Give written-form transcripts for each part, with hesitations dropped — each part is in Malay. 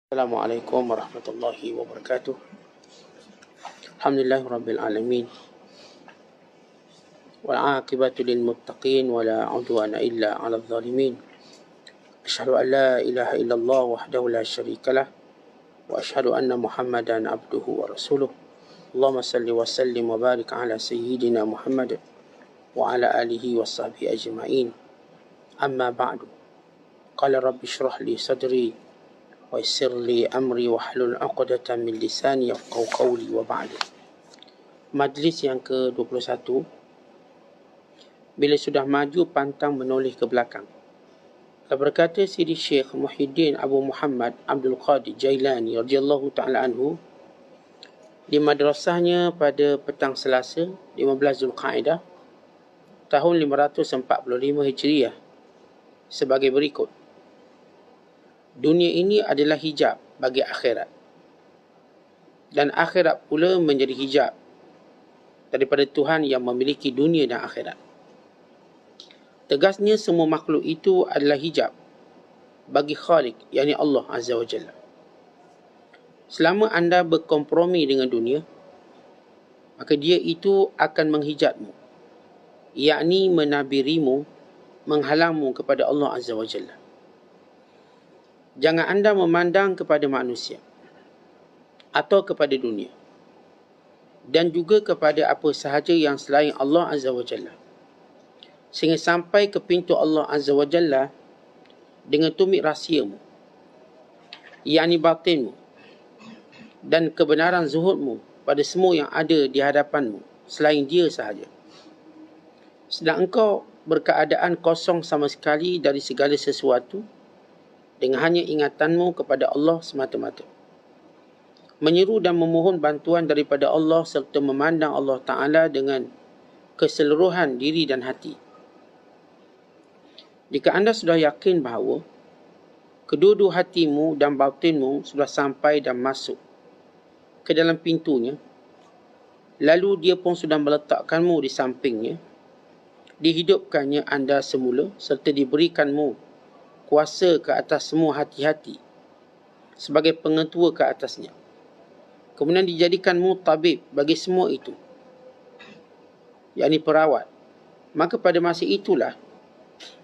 Assalamualaikum warahmatullahi wabarakatuh. Alhamdulillah rabbil alamin. Wal aqibatu lil muttaqin wa la udwana illa 'alal zalimin. Asyhadu an la ilaha illallah wahdahu la syarikalah wa asyhadu anna Muhammadan abduhu wa rasuluh. Allahumma salli wa sallim wa barik ala sayyidina Muhammad wa ala alihi wa sahbihi ajma'in. Amma ba'du. Qala rabbi shrah li sadri wa yassir li amri wahlul 'uqdatam min lisani yafqahu qawli wa ba'du. Majlis yang ke-21, bila sudah maju pantang menoleh ke belakang. Berkata Sidi Syekh Muhyiddin Abu Muhammad Abdul Qadir Jailani radhiyallahu ta'ala anhu di madrasahnya pada petang Selasa 15 Zulqa'dah tahun 545 Hijriah sebagai berikut. Dunia ini adalah hijab bagi akhirat, dan akhirat pula menjadi hijab daripada Tuhan yang memiliki dunia dan akhirat. Tegasnya semua makhluk itu adalah hijab bagi Khaliq, yakni Allah Azza wa Jalla. Selama anda berkompromi dengan dunia, maka dia itu akan menghijabmu, yakni menabirimu, menghalangmu kepada Allah Azza wa Jalla. Jangan anda memandang kepada manusia atau kepada dunia dan juga kepada apa sahaja yang selain Allah Azza wa Jalla, sehingga sampai ke pintu Allah Azza wa Jalla dengan tumit rahsiamu, yakni batinmu, dan kebenaran zuhudmu pada semua yang ada di hadapanmu selain dia sahaja. Sedang engkau berkeadaan kosong sama sekali dari segala sesuatu dengan hanya ingatanmu kepada Allah semata-mata. Menyeru dan memohon bantuan daripada Allah serta memandang Allah Ta'ala dengan keseluruhan diri dan hati. Jika anda sudah yakin bahawa kedua-dua hatimu dan batinmu sudah sampai dan masuk ke dalam pintunya, lalu dia pun sudah meletakkanmu di sampingnya, dihidupkannya anda semula serta diberikanmu kuasa ke atas semua hati-hati sebagai pengetua ke atasnya, kemudian dijadikanmu tabib bagi semua itu, yakni perawat, maka pada masa itulah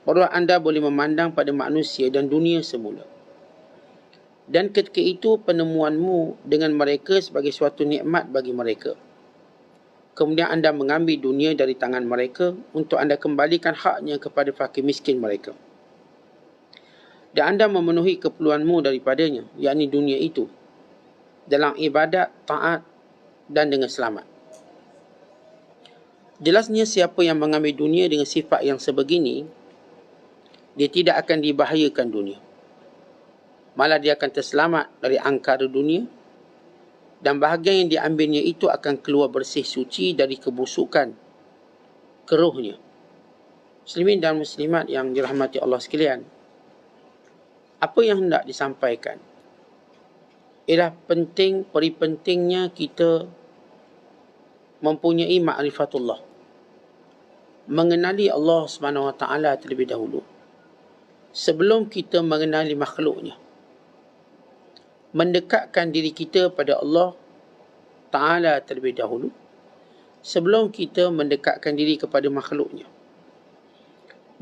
barulah anda boleh memandang pada manusia dan dunia semula. Dan ketika itu penemuanmu dengan mereka sebagai suatu nikmat bagi mereka. Kemudian anda mengambil dunia dari tangan mereka untuk anda kembalikan haknya kepada fakir miskin mereka. Dan anda memenuhi keperluanmu daripadanya, yakni dunia itu, dalam ibadat, taat dan dengan selamat. Jelasnya siapa yang mengambil dunia dengan sifat yang sebegini, dia tidak akan dibahayakan dunia. Malah dia akan terselamat dari angkara dunia, dan bahagian yang diambilnya itu akan keluar bersih suci dari kebusukan keruhnya. Muslimin dan muslimat yang dirahmati Allah sekalian, apa yang hendak disampaikan ialah pentingnya kita mempunyai ma'rifatullah, mengenali Allah Subhanahu wa taala terlebih dahulu sebelum kita mengenali makhluknya. Mendekatkan diri kita pada Allah Ta'ala terlebih dahulu sebelum kita mendekatkan diri kepada makhluknya.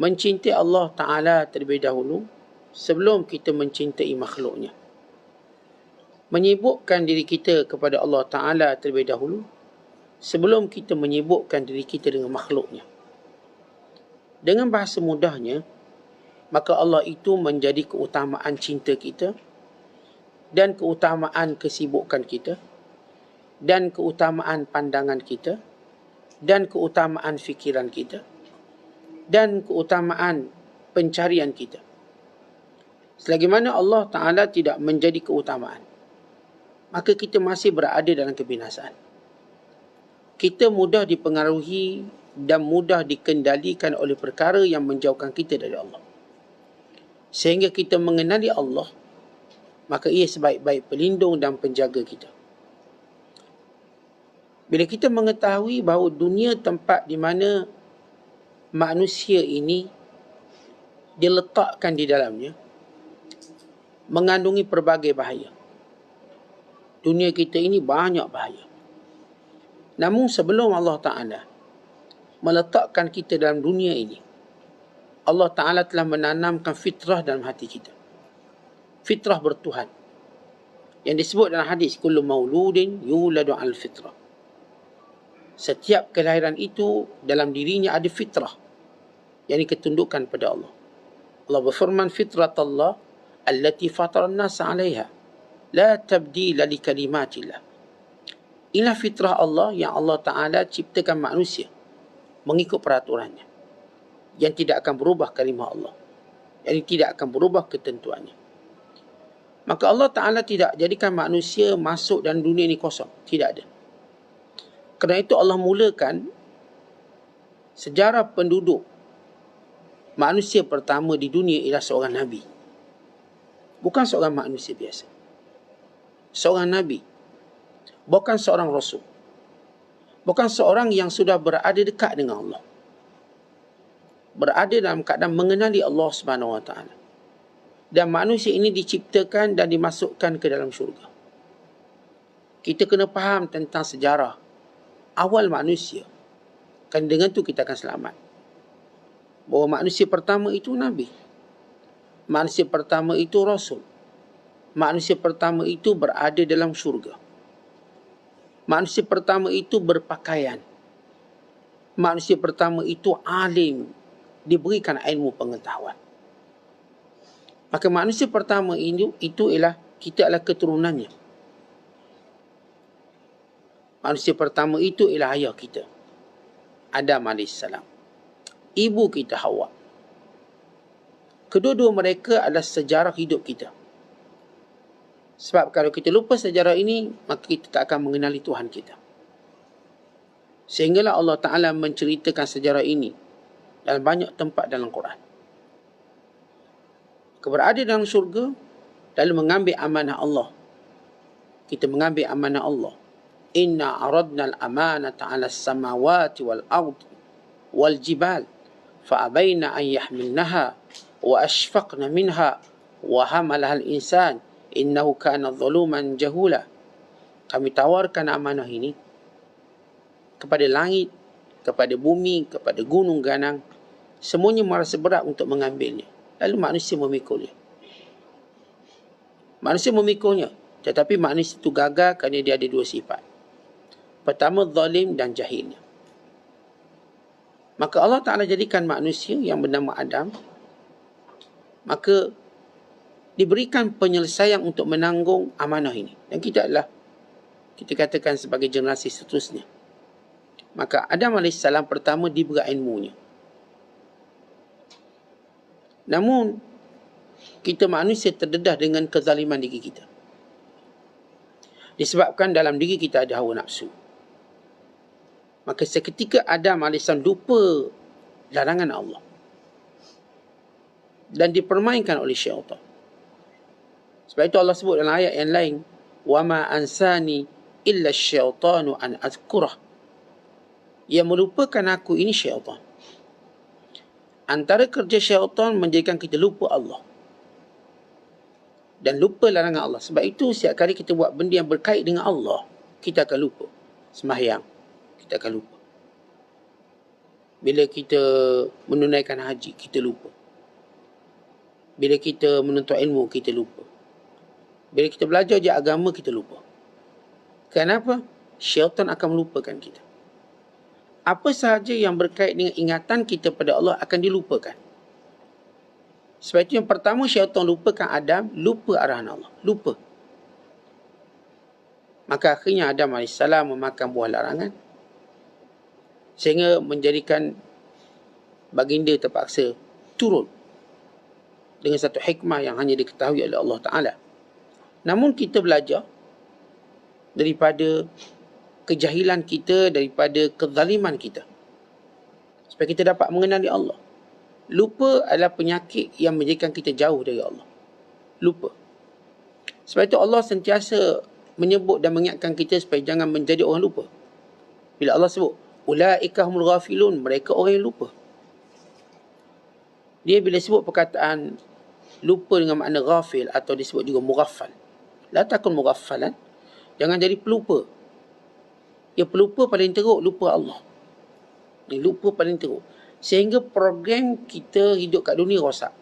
Mencintai Allah Ta'ala terlebih dahulu sebelum kita mencintai makhluknya. Menyibukkan diri kita kepada Allah Ta'ala terlebih dahulu sebelum kita menyibukkan diri kita dengan makhluknya. Dengan bahasa mudahnya, maka Allah itu menjadi keutamaan cinta kita, dan keutamaan kesibukan kita, dan keutamaan pandangan kita, dan keutamaan fikiran kita, dan keutamaan pencarian kita. Selagi mana Allah Ta'ala tidak menjadi keutamaan, maka kita masih berada dalam kebinasaan. Kita mudah dipengaruhi dan mudah dikendalikan oleh perkara yang menjauhkan kita dari Allah. Sehingga kita mengenali Allah, maka ia sebaik-baik pelindung dan penjaga kita. Bila kita mengetahui bahawa dunia tempat di mana manusia ini diletakkan di dalamnya, mengandungi pelbagai bahaya. Dunia kita ini banyak bahaya. Namun sebelum Allah Ta'ala meletakkan kita dalam dunia ini, Allah Ta'ala telah menanamkan fitrah dalam hati kita. Fitrah bertuhan. Yang disebut dalam hadis, kullu mauludin yuladu al-fitrah. Setiap kelahiran itu dalam dirinya ada fitrah yang diketundukan pada Allah. Allah berfirman, fitrat Allah allati fataran nas 'alaiha la tabdila li kalimatillah. Inilah fitrah Allah yang Allah Ta'ala ciptakan manusia mengikut peraturannya, yang tidak akan berubah kalimah Allah, yang tidak akan berubah ketentuannya. Maka Allah Ta'ala tidak jadikan manusia masuk dalam dunia ini kosong. Tidak ada. Kerana itu Allah mulakan sejarah penduduk manusia pertama di dunia ialah seorang Nabi. Bukan seorang manusia biasa. Seorang Nabi. Bukan seorang Rasul. Bukan seorang yang sudah berada dekat dengan Allah. Berada dalam keadaan mengenali Allah Subhanahu Wa Taala. Dan manusia ini diciptakan dan dimasukkan ke dalam syurga. Kita kena faham tentang sejarah awal manusia. Kan dengan itu kita akan selamat. Bahawa manusia pertama itu Nabi. Manusia pertama itu Rasul. Manusia pertama itu berada dalam syurga. Manusia pertama itu berpakaian. Manusia pertama itu alim, diberikan ilmu pengetahuan. Maka manusia pertama itu ialah kita adalah keturunannya. Manusia pertama itu ialah ayah kita, Adam AS. Ibu kita Hawa. Kedua-dua mereka adalah sejarah hidup kita. Sebab kalau kita lupa sejarah ini, maka kita tak akan mengenali Tuhan kita. Sehinggalah Allah Ta'ala menceritakan sejarah ini dalam banyak tempat dalam Quran. Keberadaan dalam syurga, lalu mengambil amanah Allah. Kita mengambil amanah Allah. Inna aradna al-amanata ala as-samawati wal-ardi wal-jibal fa'abayna an yahmilnaha wa ashfaqna minha wa hamalaha al-insan innahu kana zaluman jahula. Kami tawarkan amanah ini kepada langit, kepada bumi, kepada gunung ganang. Semuanya merasa berat untuk mengambilnya. Lalu manusia memikulnya. Manusia memikulnya. Tetapi manusia itu gagal kerana dia ada dua sifat. Pertama, zalim dan jahilnya. Maka Allah Ta'ala jadikan manusia yang bernama Adam. Maka diberikan penyelesaian untuk menanggung amanah ini. Dan kita adalah, kita katakan sebagai generasi seterusnya. Maka Adam AS pertama diberi ilmunya. Namun, kita manusia terdedah dengan kezaliman diri kita. Disebabkan dalam diri kita ada hawa nafsu. Maka seketika Adam AS lupa larangan Allah. Dan dipermainkan oleh syaitan. Sebab itu Allah sebut dalam ayat yang lain, وَمَا أَنْسَانِي إِلَّا الشَّيْطَانُ أَنْ أَذْكُرَهُ. Yang melupakan aku ini syaitan. Antara kerja syaitan menjadikan kita lupa Allah. Dan lupa larangan Allah. Sebab itu setiap kali kita buat benda yang berkait dengan Allah, kita akan lupa. Sembahyang, kita akan lupa. Bila kita menunaikan haji, kita lupa. Bila kita menuntut ilmu, kita lupa. Bila kita belajar je agama, kita lupa. Kenapa? Syaitan akan melupakan kita. Apa sahaja yang berkait dengan ingatan kita pada Allah akan dilupakan. Sebab itu yang pertama syaitan lupakan Adam, lupa arahan Allah. Lupa. Maka akhirnya Adam AS memakan buah larangan. Sehingga menjadikan baginda terpaksa turun. Dengan satu hikmah yang hanya diketahui oleh Allah Ta'ala. Namun kita belajar daripada kejahilan kita, daripada kezaliman kita. Supaya kita dapat mengenali Allah. Lupa adalah penyakit yang menjadikan kita jauh dari Allah. Lupa. Sebab itu Allah sentiasa menyebut dan mengingatkan kita supaya jangan menjadi orang lupa. Bila Allah sebut, ulaika humul ghafilun, mereka orang yang lupa. Dia bila sebut perkataan lupa dengan makna ghafil atau disebut juga mughaffal. La takun mughaffalan. Jangan jadi pelupa. Ya, pelupa paling teruk lupa Allah. Dia lupa paling teruk. Sehingga program kita hidup kat dunia rosak.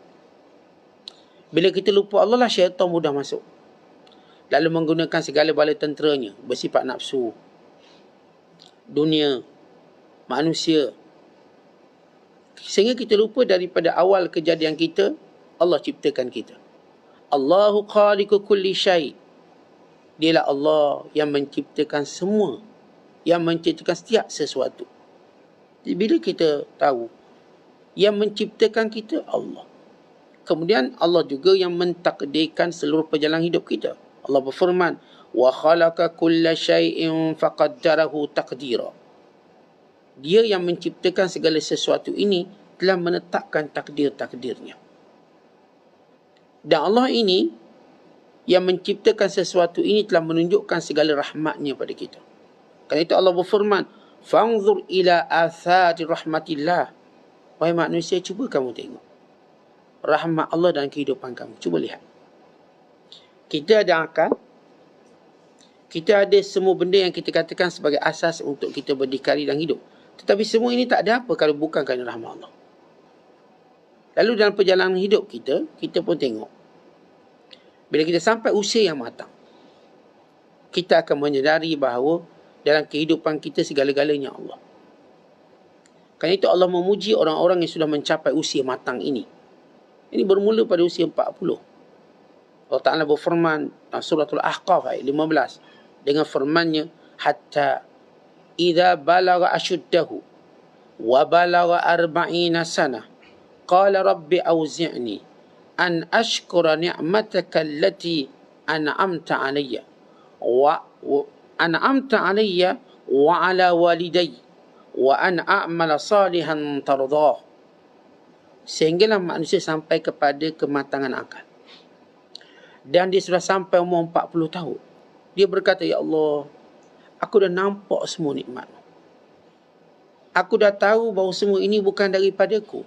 Bila kita lupa Allah lah, syaitan mudah masuk. Lalu menggunakan segala bala tenteranya, bersifat nafsu, dunia, manusia. Sehingga kita lupa daripada awal kejadian kita, Allah ciptakan kita. Allahu khaliqu kulli syai'. Dialah Allah yang menciptakan semua, yang menciptakan setiap sesuatu. Jadi bila kita tahu yang menciptakan kita Allah, kemudian Allah juga yang mentakdirkan seluruh perjalanan hidup kita. Allah berfirman, wa khalaqa kulla syai'in faqaddarahu taqdira. Dia yang menciptakan segala sesuatu ini telah menetapkan takdir-takdirnya. Dan Allah ini yang menciptakan sesuatu ini telah menunjukkan segala rahmatnya pada kita. Kerana itu Allah berfirman, fanzur ila athari rahmatillah. Wahai manusia, cuba kamu tengok rahmat Allah dalam kehidupan kamu. Cuba lihat. Kita ada akal. Kita ada semua benda yang kita katakan sebagai asas untuk kita berdikari dan hidup. Tetapi semua ini tak ada apa kalau bukan kerana rahmat Allah. Lalu dalam perjalanan hidup kita, kita pun tengok. Bila kita sampai usia yang matang, kita akan menyedari bahawa dalam kehidupan kita segala-galanya Allah. Kerana itu Allah memuji orang-orang yang sudah mencapai usia matang ini. Ini bermula pada usia 40. Allah Ta'ala berfirman dalam suratul Ahqaf ayat 15 dengan firman-Nya, hatta idza balagha ashuddahu wa balagha 40 sanah qala rabbi auzi'ni an ashkura ni'mataka allati an'amta 'alayya wa an'amta 'alayya wa 'ala walidayya wa an a'mala salihan tardah. Sehinggalah manusia sampai kepada kematangan akal. Dan dia sudah sampai umur 40 tahun. Dia berkata, ya Allah, aku dah nampak semua nikmat. Aku dah tahu bahawa semua ini bukan daripadaku.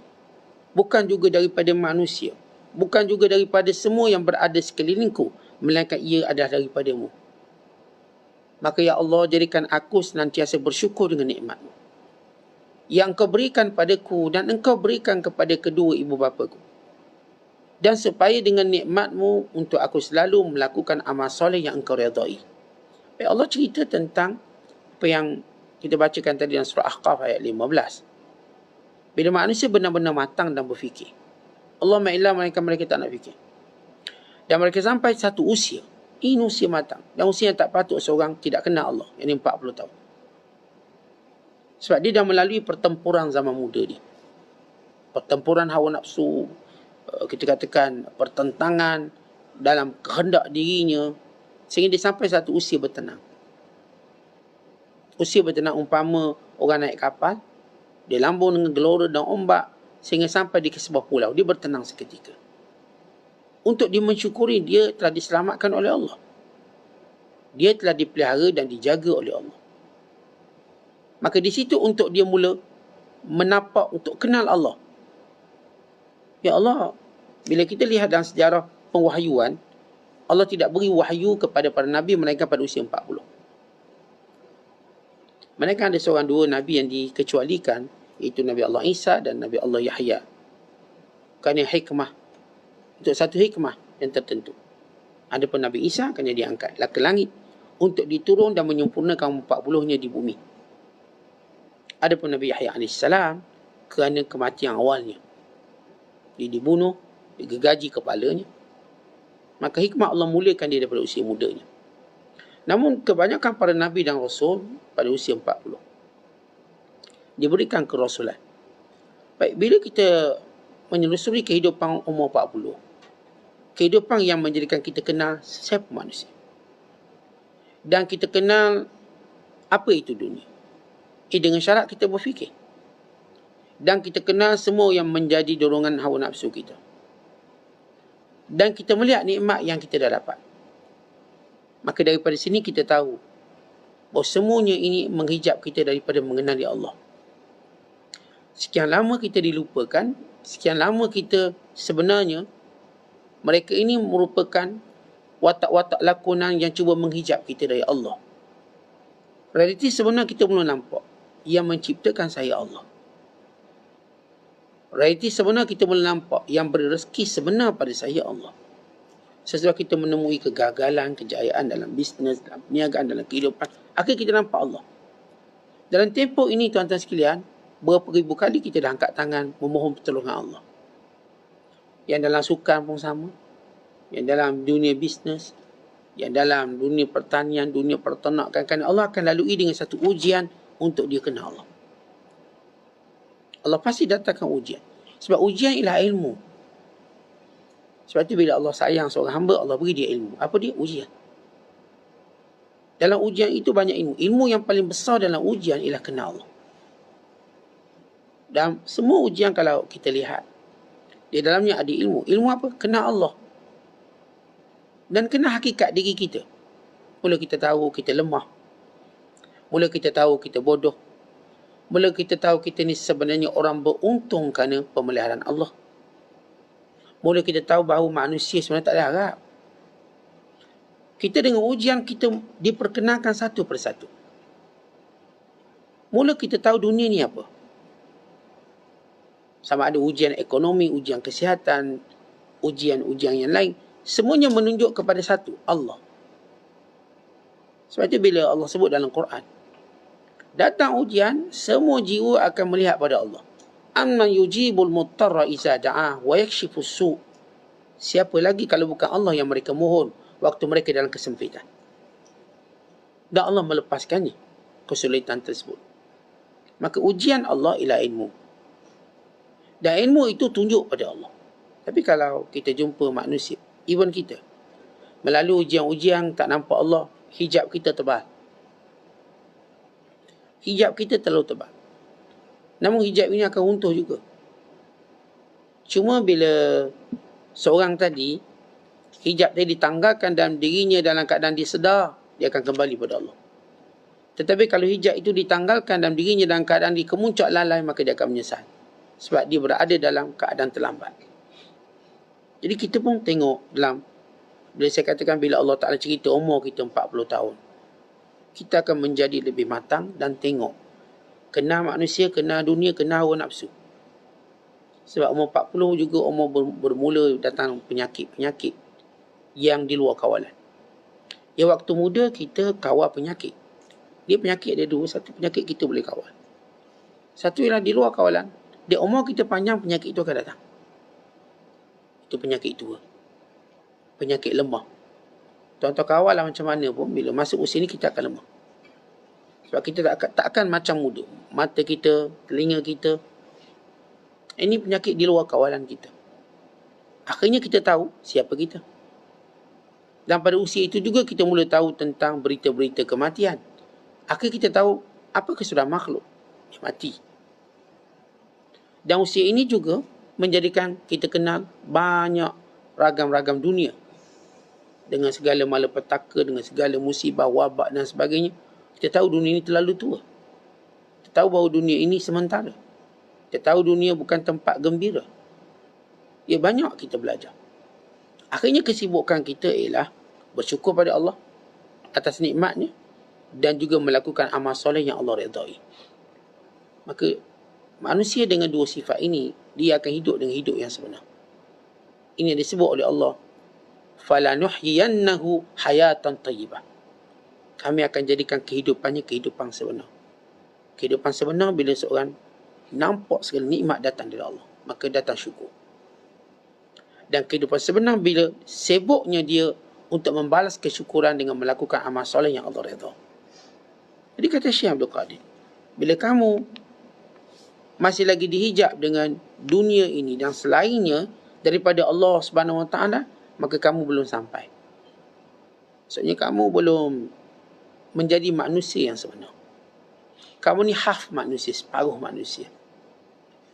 Bukan juga daripada manusia. Bukan juga daripada semua yang berada sekelilingku. Melainkan ia adalah daripadamu. Maka ya Allah, jadikan aku senantiasa bersyukur dengan nikmat-Mu yang Kau berikan padaku dan Engkau berikan kepada kedua ibu bapaku. Dan supaya dengan nikmat-Mu untuk aku selalu melakukan amal soleh yang Engkau redai. Allah cerita tentang apa yang kita bacakan tadi dalam surah Ahqaf ayat 15. Bila manusia benar-benar matang dan berfikir. Allah ma'ilah mereka tak nak fikir. Dan mereka sampai satu usia. Ini usia matang. Dan usia yang tak patut seorang tidak kenal Allah. Yang 40 tahun. Sebab dia dah melalui pertempuran zaman muda dia. Pertempuran hawa nafsu, kita katakan pertentangan dalam kehendak dirinya, sehingga dia sampai satu usia bertenang. Usia bertenang umpama orang naik kapal, dia lambung dengan gelora dan ombak, sehingga sampai di sebuah pulau, dia bertenang seketika. Untuk dia mensyukuri dia telah diselamatkan oleh Allah. Dia telah dipelihara dan dijaga oleh Allah. Maka di situ untuk dia mula menapak untuk kenal Allah. Ya Allah, bila kita lihat dalam sejarah pengwahyuan, Allah tidak beri wahyu kepada para Nabi melainkan pada usia 40. Mereka ada seorang dua Nabi yang dikecualikan, iaitu Nabi Allah Isa dan Nabi Allah Yahya. Kerana hikmah, untuk satu hikmah yang tertentu. Ada pun Nabi Isa kerana diangkat ke langit untuk diturun dan menyempurnakan 40-nya di bumi. Ada pun Nabi Yahya AS kerana kematian awalnya. Dia dibunuh, digergaji kepalanya. Maka hikmah Allah mulakan dia daripada usia mudanya. Namun kebanyakan para Nabi dan Rasul pada usia 40. Diberikan kerasulan. Baik, bila kita menelusuri kehidupan umur 40, kehidupan yang menjadikan kita kenal siapa manusia. Dan kita kenal apa itu dunia. Dengan syarat kita berfikir. Dan kita kenal semua yang menjadi dorongan hawa nafsu kita. Dan kita melihat nikmat yang kita dah dapat. Maka daripada sini kita tahu bahawa semuanya ini menghijab kita daripada mengenali Allah. Sekian lama kita dilupakan, sekian lama kita sebenarnya Mereka ini merupakan watak-watak lakonan yang cuba menghijab kita dari Allah. Realiti sebenar kita belum nampak. Yang menciptakan saya Allah. Realiti sebenar kita belum nampak. Yang beri rezeki sebenar pada saya Allah. Setelah kita menemui kegagalan, kejayaan dalam bisnes, dalam perniagaan, dalam kehidupan, akhirnya kita nampak Allah. Dalam tempoh ini, tuan-tuan sekalian, berapa ribu kali kita dah angkat tangan memohon pertolongan Allah. Yang dalam sukan pun sama. Yang dalam dunia bisnes, yang dalam dunia pertanian, dunia peternakan, kan Allah akan lalui dengan satu ujian untuk dia kenal Allah. Allah pasti datangkan ujian. Sebab ujian ialah ilmu. Sebab itu bila Allah sayang seorang hamba, Allah beri dia ilmu. Apa dia? Ujian. Dalam ujian itu banyak ilmu. Ilmu yang paling besar dalam ujian ialah kenal Allah. Dan semua ujian kalau kita lihat, di dalamnya ada ilmu. Ilmu apa? Kenal Allah. Dan kenal hakikat diri kita. Mula kita tahu kita lemah. Mula kita tahu kita bodoh. Mula kita tahu kita ni sebenarnya orang beruntung kerana pemeliharaan Allah. Mula kita tahu bahawa manusia sebenarnya tak ada harap. Kita dengan ujian kita diperkenalkan satu persatu. Mula kita tahu dunia ni apa. Sama ada ujian ekonomi, ujian kesihatan, ujian-ujian yang lain. Semuanya menunjuk kepada satu, Allah. Sebab itu bila Allah sebut dalam Quran, datang ujian, semua jiwa akan melihat pada Allah. Amman yujibul muttarra iza da'ah wa yakshifus su'. Siapa lagi kalau bukan Allah yang mereka mohon waktu mereka dalam kesempitan. Dan Allah melepaskannya kesulitan tersebut. Maka ujian Allah ialah ilmu. Dan ilmu itu tunjuk pada Allah. Tapi kalau kita jumpa manusia, even kita, melalui ujian-ujian tak nampak Allah, hijab kita tebal. Hijab kita terlalu tebal. Namun hijab ini akan runtuh juga. Cuma bila seorang tadi, hijab tadi ditanggalkan dalam dirinya dalam keadaan dia sedar, dia akan kembali pada Allah. Tetapi kalau hijab itu ditanggalkan dalam dirinya dalam keadaan dia kemuncak lalai, maka dia akan menyesal. Sebab dia berada dalam keadaan terlambat. Jadi kita pun tengok dalam, bila saya katakan bila Allah Ta'ala cerita umur kita 40 tahun, kita akan menjadi lebih matang dan tengok. Kenal manusia, kenal dunia, kenal hawa nafsu. Sebab umur 40 juga umur bermula datang penyakit-penyakit yang di luar kawalan. Ya, waktu muda kita kawal penyakit. Dia penyakit ada dua. Satu penyakit kita boleh kawal. Satu ialah di luar kawalan. Dia umur kita panjang, penyakit itu akan datang. Itu penyakit tua. Penyakit lemah. Tuan-tuan kawal lah macam mana pun, bila masuk usia ni kita akan lemah. Sebab kita tak akan macam muda. Mata kita, telinga kita. Ini penyakit di luar kawalan kita. Akhirnya kita tahu siapa kita. Dan pada usia itu juga kita mula tahu tentang berita-berita kematian. Akhirnya kita tahu apakah sudah makhluk yang mati. Dan usia ini juga menjadikan kita kenal banyak ragam-ragam dunia. Dengan segala malapetaka, dengan segala musibah, wabak dan sebagainya. Kita tahu dunia ini terlalu tua. Kita tahu bahawa dunia ini sementara. Kita tahu dunia bukan tempat gembira. Ya, banyak kita belajar. Akhirnya kesibukan kita ialah bersyukur pada Allah atas nikmatnya dan juga melakukan amal soleh yang Allah redai. Maka manusia dengan dua sifat ini, dia akan hidup dengan hidup yang sebenar. Ini yang disebut oleh Allah, falanuhyiyannahu hayatan tayyibah. Kami akan jadikan kehidupannya kehidupan sebenar. Kehidupan sebenar bila seorang nampak segala nikmat datang dari Allah, maka datang syukur. Dan kehidupan sebenar bila sibuknya dia untuk membalas kesyukuran dengan melakukan amal soleh yang Allah redha. Jadi kata Syekh Abdul Qadir, bila kamu masih lagi dihijab dengan dunia ini dan selainnya daripada Allah Subhanahu Wa Taala, maka kamu belum sampai. Maksudnya kamu belum menjadi manusia yang sebenar. Kamu ni half manusia, separuh manusia.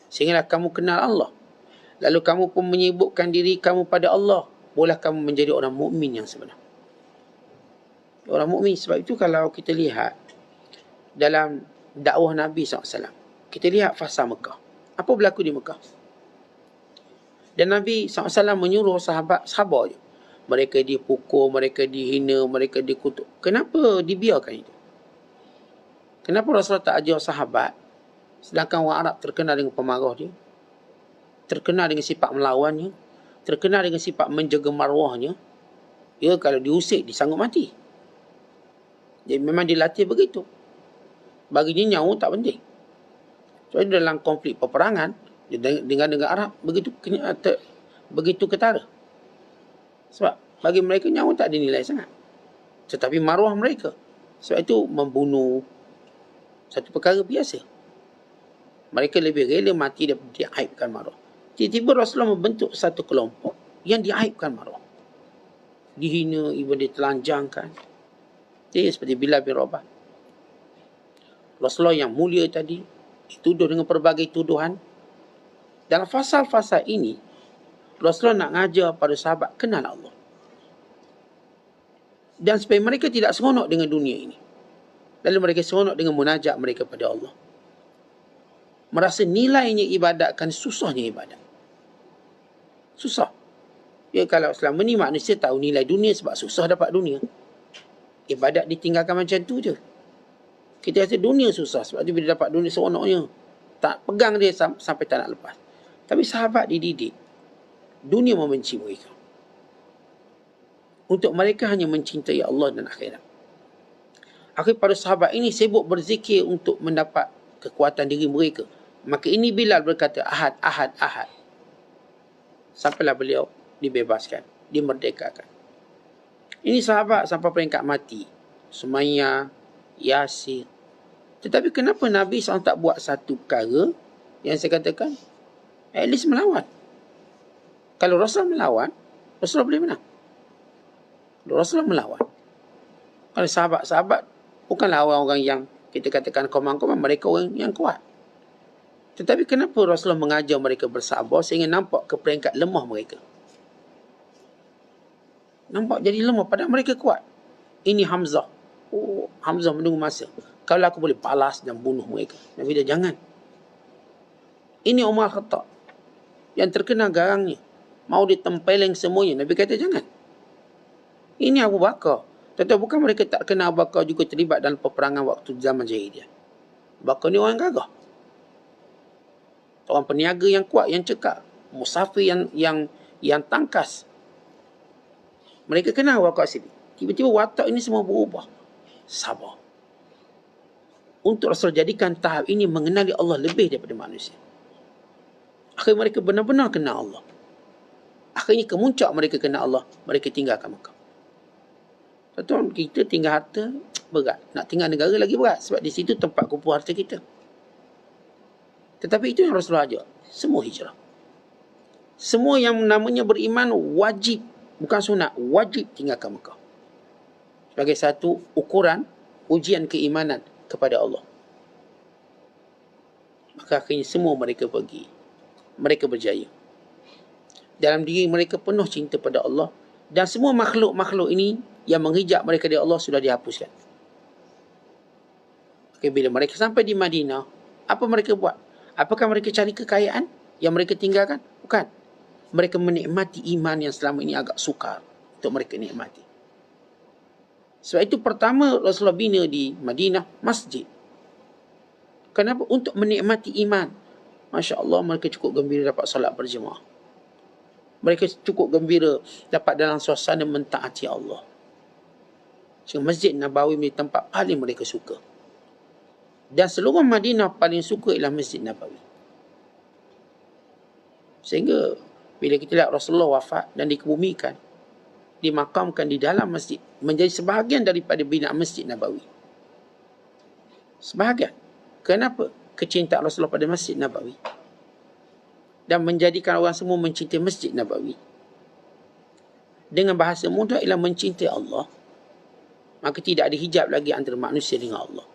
Sehinggalah kamu kenal Allah. Lalu kamu pun menyibukkan diri kamu pada Allah. Boleh kamu menjadi orang mukmin yang sebenar. Orang mukmin. Sebab itu kalau kita lihat dalam dakwah Nabi SAW, kita lihat fasa Mekah. Apa berlaku di Mekah? Dan Nabi SAW menyuruh sahabat sabar je. Mereka dipukul, mereka dihina, mereka dikutuk. Kenapa dibiarkan itu? Kenapa Rasulullah tak ajar sahabat, sedangkan orang Arab terkenal dengan pemarah dia, terkenal dengan sifat melawannya, terkenal dengan sifat menjaga maruahnya. Ya, kalau diusik, disanggup mati. Jadi memang dilatih begitu. Baginya nyawa tak penting. So dalam konflik peperangan dengan negara Arab begitu ketara. Sebab bagi mereka nyawa tak dinilai sangat. Tetapi maruah mereka, sebab itu membunuh satu perkara biasa. Mereka lebih rela mati daripada diaibkan maruah. Tiba-tiba Rasulullah membentuk satu kelompok yang diaibkan maruah, dihina, ibu ditelanjangkan. Jadi seperti Bilal bin Rabah. Rasulullah yang mulia tadi dituduh dengan pelbagai tuduhan. Dalam fasal-fasal ini, Rasulullah nak ngajar pada sahabat kenal Allah. Dan supaya mereka tidak seronok dengan dunia ini. Lalu mereka seronok dengan munajat mereka pada Allah. Merasa nilainya ibadat kan susahnya ibadat. Susah. Ya, kalau selama ni manusia tahu nilai dunia sebab susah dapat dunia. Ibadat ditinggalkan macam tu je. Kita rasa dunia susah sebab dia bila dapat dunia seronoknya. Tak pegang dia sampai tak nak lepas. Tapi sahabat dididik. Dunia membenci mereka. Untuk mereka hanya mencintai Allah dan akhirat. Akhir para sahabat ini sibuk berzikir untuk mendapat kekuatan diri mereka. Maka ini Bilal berkata, Ahad, Ahad, Ahad. Sampailah beliau dibebaskan, dimerdekakan. Ini sahabat sampai peringkat mati. Sumayyah, Yasir. Tetapi kenapa Nabi SAW tak buat satu perkara yang saya katakan, at least melawan. Kalau Rasulullah melawan, Rasulullah boleh menang. Rasulullah melawan. Kalau sahabat-sahabat, bukanlah orang-orang yang kita katakan komang-komang, mereka orang yang kuat. Tetapi kenapa Rasulullah mengajar mereka bersabar sehingga nampak ke peringkat lemah mereka? Nampak jadi lemah padahal mereka kuat. Ini Hamzah. Oh, Hamzah menunggu masa. Kalau aku boleh balas dan bunuh mereka. Nabi dah jangan. Ini Umar Khattab yang terkenal garangnya. Mau ditempeleng semuanya. Nabi kata jangan. Ini Abu Bakar. Tetapi bukan mereka tak kenal Abu Bakar juga terlibat dalam peperangan waktu zaman jahiliyah. Abu Bakar ni orang gagah. Orang peniaga yang kuat, yang cekap. Musafir yang tangkas. Mereka kenal Abu Bakar sini. Tiba-tiba watak ini semua berubah. Sabar. Untuk Rasul jadikan tahap ini mengenali Allah lebih daripada manusia. Akhirnya mereka benar-benar kenal Allah. Akhirnya kemuncak mereka kenal Allah. Mereka tinggalkan Mekah. Tuan, kita tinggal harta berat. Nak tinggal negara lagi berat. Sebab di situ tempat kumpul harta kita. Tetapi itu yang Rasulullah ajar. Semua hijrah. Semua yang namanya beriman wajib. Bukan sunat. Wajib tinggalkan Mekah. Sebagai satu ukuran ujian keimanan kepada Allah. Maka akhirnya semua mereka pergi. Mereka berjaya. Dalam diri mereka penuh cinta pada Allah. Dan semua makhluk-makhluk ini yang menghijab mereka dari Allah sudah dihapuskan. Okay, bila mereka sampai di Madinah, apa mereka buat? Apakah mereka cari kekayaan yang mereka tinggalkan? Bukan. Mereka menikmati iman yang selama ini agak sukar untuk mereka nikmati. Sebab itu pertama Rasulullah bina di Madinah masjid. Kenapa? Untuk menikmati iman. Masya Allah, mereka cukup gembira dapat solat berjemaah. Mereka cukup gembira dapat dalam suasana mentaati Allah. Sehingga Masjid Nabawi menjadi tempat paling mereka suka. Dan seluruh Madinah paling suka ialah Masjid Nabawi. Sehingga bila kita lihat Rasulullah wafat dan dikebumikan, dimakamkan di dalam masjid, menjadi sebahagian daripada binaan Masjid Nabawi. Sebahagian. Kenapa? Kecintaan Rasulullah pada Masjid Nabawi. Dan menjadikan orang semua mencintai Masjid Nabawi. Dengan bahasa mudah ialah mencintai Allah. Maka tidak ada hijab lagi antara manusia dengan Allah.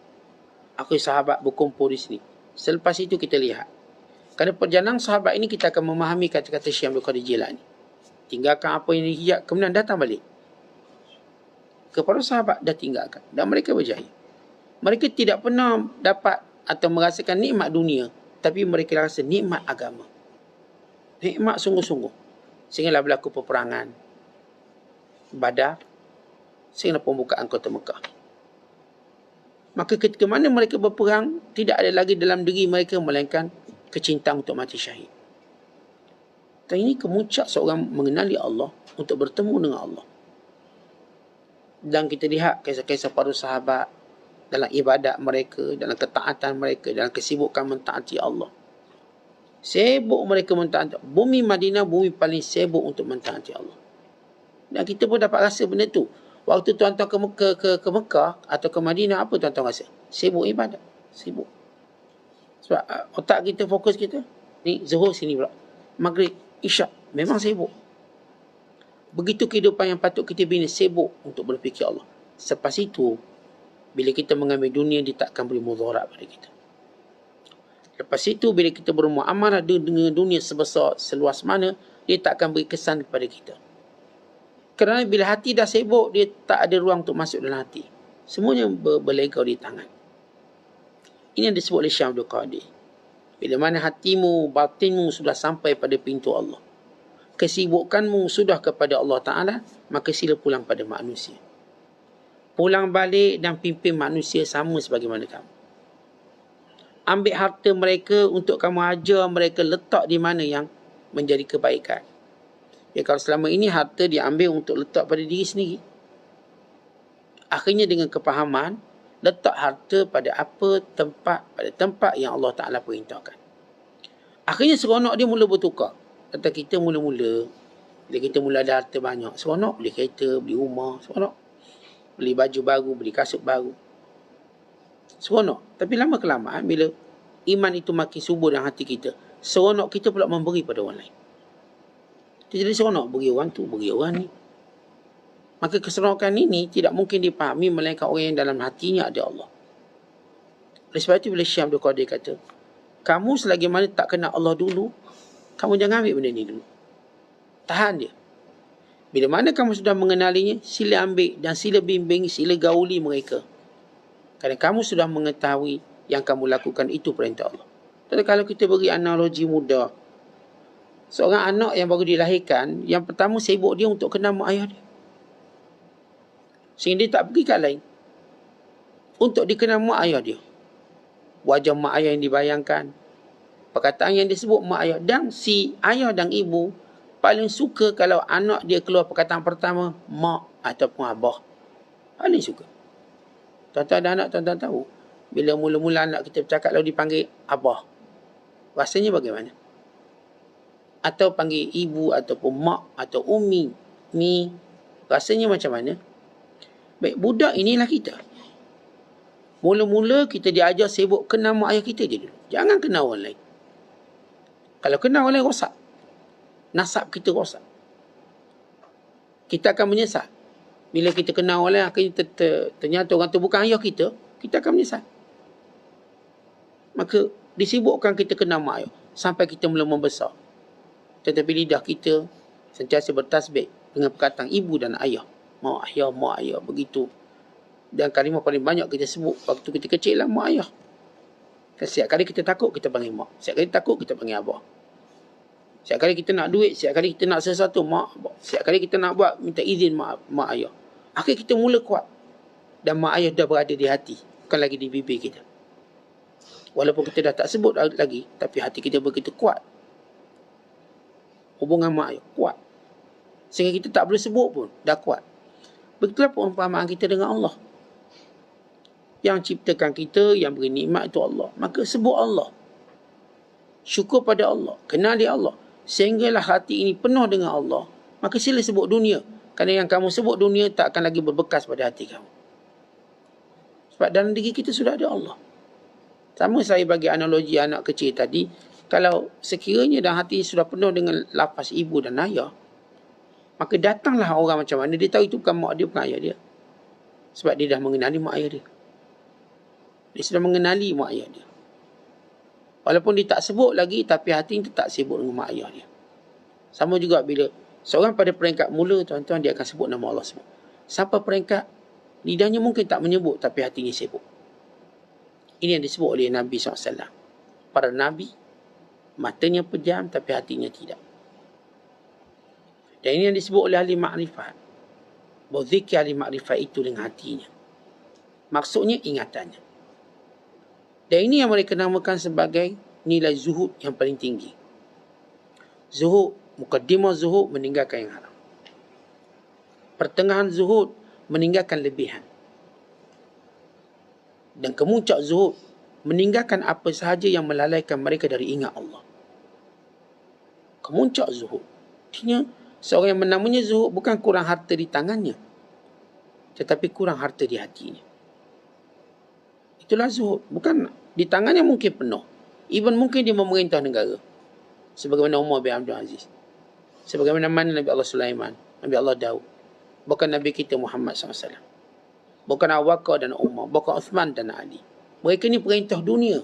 Aku sahabat berkumpul di sini. Selepas itu kita lihat. Kerana perjalanan sahabat ini kita akan memahami kata-kata Syekh Abdul Qadir Jilani. Tinggalkan apa yang dihijab, kemudian datang balik. Kepada sahabat dah tinggalkan. Dan mereka berjaya. Mereka tidak pernah dapat atau merasakan nikmat dunia. Tapi mereka rasa nikmat agama. Hikmat sungguh-sungguh. Sehinggalah berlaku peperangan Badar, sehingga pembukaan kota Mekah. Maka ketika mana mereka berperang, tidak ada lagi dalam diri mereka melainkan kecintaan untuk mati syahid. Dan ini kemuncak seorang mengenali Allah untuk bertemu dengan Allah. Dan kita lihat kisah-kisah para sahabat dalam ibadat mereka, dalam ketaatan mereka, dalam kesibukan mentaati Allah. Sibuk mereka mentaati. Bumi Madinah, bumi paling sibuk untuk mentaati Allah. Dan kita pun dapat rasa benda tu. Waktu tuan-tuan ke Mekah atau ke Madinah, apa tuan-tuan rasa? Sibuk ibadat. Sibuk. Sebab otak kita, fokus kita, ni Zuhur sini pula. Maghrib, Isyak, memang sibuk. Begitu kehidupan yang patut kita bina, sibuk untuk berfikir Allah. Selepas itu, bila kita mengambil dunia, dia takkan beri mudarat pada kita. Lepas itu, bila kita bermuamalah dengan dunia sebesar, seluas mana, dia takkan beri kesan kepada kita. Kerana bila hati dah sibuk, dia tak ada ruang untuk masuk dalam hati. Semuanya berlegau di tangan. Ini yang disebut oleh Syekh Abdul Qadir. Bila mana hatimu, batinmu sudah sampai pada pintu Allah, kesibukanmu sudah kepada Allah Ta'ala, maka sila pulang pada manusia. Pulang balik dan pimpin manusia sama sebagaimana kamu. Ambil harta mereka untuk kamu ajar mereka letak di mana yang menjadi kebaikan. Ya, kalau selama ini harta diambil untuk letak pada diri sendiri, akhirnya dengan kepahaman, letak harta pada tempat yang Allah Ta'ala perintahkan. Akhirnya seronok dia mula bertukar. Kata kita mula-mula, bila kita mula ada harta banyak, seronok beli kereta, beli rumah, seronok. Beli baju baru, beli kasut baru. Seronok. Tapi lama kelamaan, bila iman itu makin subur dalam hati kita, seronok kita pula memberi pada orang lain. Jadi seronok beri orang tu, beri orang ni. Maka keseronokan ini tidak mungkin dipahami melainkan orang yang dalam hatinya ada Allah. Oleh sebab itu bila Syekh Abdul Qadir kata, kamu selagi mana tak kenal Allah dulu, kamu jangan ambil benda ni dulu. Tahan dia. Bila mana kamu sudah mengenalinya, sila ambil dan sila bimbing, sila gauli mereka. Kerana kamu sudah mengetahui yang kamu lakukan itu perintah Allah. Tapi kalau kita beri analogi mudah, seorang anak yang baru dilahirkan, yang pertama sibuk dia untuk kenal mak ayah dia. Sehingga dia tak pergi kat lain. Untuk dikenal mak ayah dia. Wajah mak ayah yang dibayangkan. Perkataan yang disebut mak ayah. Dan si ayah dan ibu paling suka kalau anak dia keluar perkataan pertama, mak ataupun abah. Paling suka. Tuan-tuan ada anak, tuan-tuan tahu. Bila mula-mula anak kita bercakap lalu dipanggil abah. Rasanya bagaimana? Atau panggil ibu ataupun mak atau umi, mi, rasanya macam mana? Baik, budak inilah kita. Mula-mula kita diajar sibuk kenal mak ayah kita je dulu. Jangan kenal orang lain. Kalau kenal orang lain, rosak. Nasab kita rosak. Kita akan menyesal. Bila kita kenal orang lain, akhirnya ternyata orang tu bukan ayah kita, kita akan menyesal. Maka disibukkan kita kenal mak ayah sampai kita mula membesar. Tetapi lidah kita sentiasa bertasbih dengan perkataan ibu dan ayah. Mak ayah, begitu. Dan kalimah paling banyak kita sebut waktu kita kecil lah, mak ayah. Setiap kali kita takut, kita panggil mak. Setiap kali takut, kita panggil abah. Setiap kali kita nak duit, setiap kali kita nak sesuatu, mak abah. Setiap kali kita nak buat, minta izin mak ayah. Akhirnya kita mula kuat. Dan mak ayah dah berada di hati, bukan lagi di bibir kita. Walaupun kita dah tak sebut lagi, tapi hati kita begitu kuat. Hubungan mak ayah kuat. Sehingga kita tak boleh sebut pun, dah kuat. Begitulah perumpamaan kita dengan Allah. Yang ciptakan kita, yang beri nikmat itu Allah. Maka sebut Allah. Syukur pada Allah. Kenali Allah. Sehinggalah hati ini penuh dengan Allah. Maka sila sebut dunia. Kerana yang kamu sebut dunia tak akan lagi berbekas pada hati kamu. Sebab dalam diri kita sudah ada Allah. Sama saya bagi analogi anak kecil tadi. Kalau sekiranya dalam hati sudah penuh dengan lafaz ibu dan ayah, maka datanglah orang macam mana, dia tahu itu bukan mak dia, bukan ayah dia. Sebab dia dah mengenali mak ayah dia. Dia sudah mengenali mak ayah dia. Walaupun dia tak sebut lagi, tapi hati dia tak sibuk dengan mak ayah dia. Sama juga bila seorang pada peringkat mula, tuan-tuan, dia akan sebut nama Allah semua. Sampai peringkat, lidahnya mungkin tak menyebut, tapi hatinya sibuk. Ini yang disebut oleh Nabi SAW. Para Nabi, matanya pejam, tapi hatinya tidak. Dan ini yang disebut oleh ahli makrifat. Berzikir ahli makrifat itu dengan hatinya. Maksudnya ingatannya. Dan ini yang mereka namakan sebagai nilai zuhud yang paling tinggi. Zuhud, mukaddimah zuhud meninggalkan yang haram. Pertengahan zuhud meninggalkan lebihan. Dan kemuncak zuhud meninggalkan apa sahaja yang melalaikan mereka dari ingat Allah. Kemuncak zuhud. Artinya seorang yang menamanya zuhud bukan kurang harta di tangannya, tetapi kurang harta di hatinya. Itulah zuhud. Bukan di tangannya mungkin penuh. Even mungkin dia memerintah negara. Sebagaimana Umar bin Abdul Aziz. Sebagaimana mana Nabi Allah Sulaiman, Nabi Allah Daud. Bukan Nabi kita Muhammad SAW. Bukan Abu Bakar dan Umar. Bukan Uthman dan Ali. Mereka ni perintah dunia.